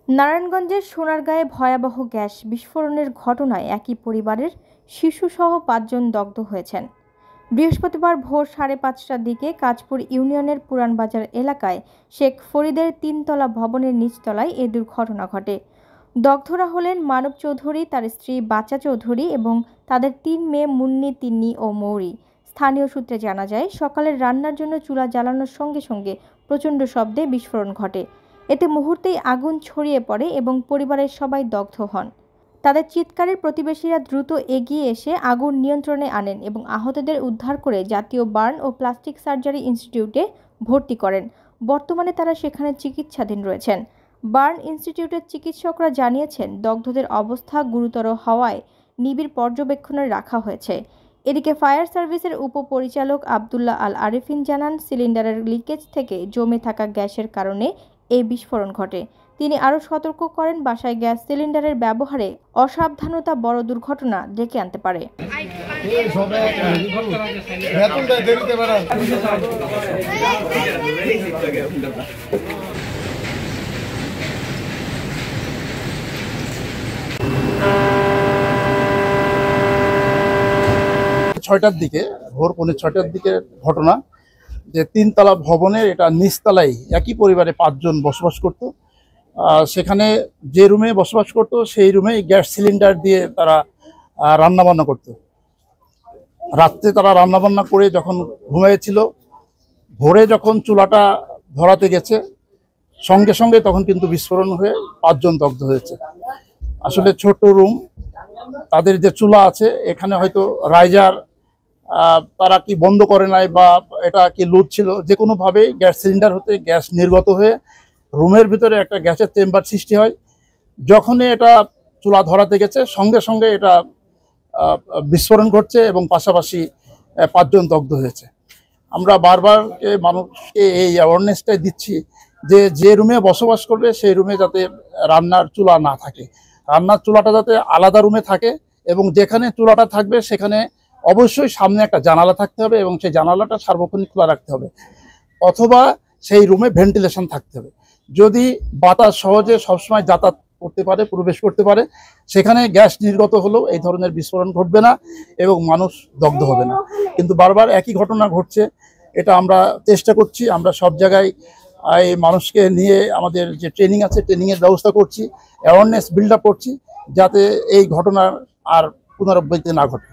নারায়ণগঞ্জের সোনারগাঁয়ে ভয়াবহ গ্যাস বিস্ফোরণের ঘটনায় একই পরিবারের শিশুসহ ৫ জন দগ্ধ হয়েছেন। বৃহস্পতিবার ভোর ৫:৩০টার দিকে কাঁচপুর ইউনিয়নের পুরানবাজার এলাকায় শেখ ফরিদের ৩-তলা ভবনের নিচতলায় এ দুর্ঘটনা ঘটে। দগ্ধরা হলেন মানব চৌধুরী, তার স্ত্রী বাচা চৌধুরী এবং তাদের ৩ মেয়ে মুন্নি, তিন্নি ও মৌরি। স্থানীয় সূত্রে জানা যায়, সকালের রান্নার জন্য চুলা জ্বালানোর সঙ্গে সঙ্গে প্রচণ্ড শব্দে বিস্ফোরণ ঘটে। এতে মুহূর্তেই আগুন ছড়িয়ে পড়ে এবং পরিবারের সবাই দগ্ধ হন। তাদের চিৎকারে প্রতিবেশীরা দ্রুত এগিয়ে এসে আগুন নিয়ন্ত্রণে আনেন এবং আহতদের উদ্ধার করে জাতীয় বার্ন ও প্লাস্টিক সার্জারি ইনস্টিটিউটে ভর্তি করেন। বর্তমানে তারা সেখানে চিকিৎসাধীন রয়েছেন। বার্ন ইনস্টিটিউটের চিকিৎসকরা জানিয়েছেন, দগ্ধদের অবস্থা গুরুতর হওয়ায় নিবিড় পর্যবেক্ষণে রাখা হয়েছে। এদিকে ফায়ার সার্ভিসের উপপরিচালক আবদুল্লাহ আল আরিফিন জানান, সিলিন্ডারের লিকেজ থেকে জমে থাকা গ্যাসের কারণে এই বিস্ফোরণ ঘটে। তিনি আরও সতর্ক করেন, বাসায় গ্যাস সিলিন্ডারের ব্যবহারে অসাবধানতা বড় দুর্ঘটনা ডেকে আনতে পারে। ৬টার দিকে, ভোর ৫:৩০টার দিকে ঘটনা যে ৩-তলা ভবনের এটা নিচতলায় একই পরিবারে ৫ জন বসবাস করত। সেখানে যে রুমে বসবাস করত সেই রুমে গ্যাস সিলিন্ডার দিয়ে তারা রান্নাবান্না করত। রাত্রে তারা রান্নাবান্না করে যখন ঘুমিয়েছিল, ভোরে যখন চুলাটা ধরাতে গেছে সঙ্গে সঙ্গে তখন কিন্তু বিস্ফোরণ হয়ে ৫ জন দগ্ধ হয়েছে। আসলে ছোট রুম, তাদের যে চুলা আছে এখানে হয়তো রাইজার তারা কি বন্ধ করে নাই বা এটা কি লুজ ছিল, যে কোনোভাবেই গ্যাস সিলিন্ডার হতে গ্যাস নির্গত হয়ে রুমের ভিতরে একটা গ্যাসের চেম্বার সৃষ্টি হয়। যখনই এটা চুলা ধরাতে গেছে সঙ্গে সঙ্গে এটা বিস্ফোরণ ঘটছে এবং পাশাপাশি ৫ জন দগ্ধ হয়েছে। আমরা বারবার মানুষকে এই অ্যাওয়ারনেসটাই দিচ্ছি যে যে রুমে বসবাস করবে সেই রুমে যাতে রান্নার চুলা না থাকে, রান্নার চুলাটা যাতে আলাদা রুমে থাকে এবং যেখানে চুলাটা থাকবে সেখানে অবশ্যই সামনে একটা জানালা থাকতে হবে এবং সেই জানালাটা সার্বক্ষণিক খোলা রাখতে হবে, অথবা সেই রুমে ভেন্টিলেশন থাকতে হবে। যদি বাতাস সহজে সবসময় যাতায়াত করতে পারে, প্রবেশ করতে পারে, সেখানে গ্যাস নির্গত হলেও এই ধরনের বিস্ফোরণ ঘটবে না এবং মানুষ দগ্ধ হবে না। কিন্তু বারবার একই ঘটনা ঘটছে। এটা আমরা চেষ্টা করছি, আমরা সব জায়গায় এই মানুষকে নিয়ে আমাদের যে ট্রেনিং আছে ট্রেনিংয়ের ব্যবস্থা করছি, অ্যাওয়ারনেস বিল্ড আপ করছি যাতে এই ঘটনার আর পুনরাবৃত্তি না ঘটে।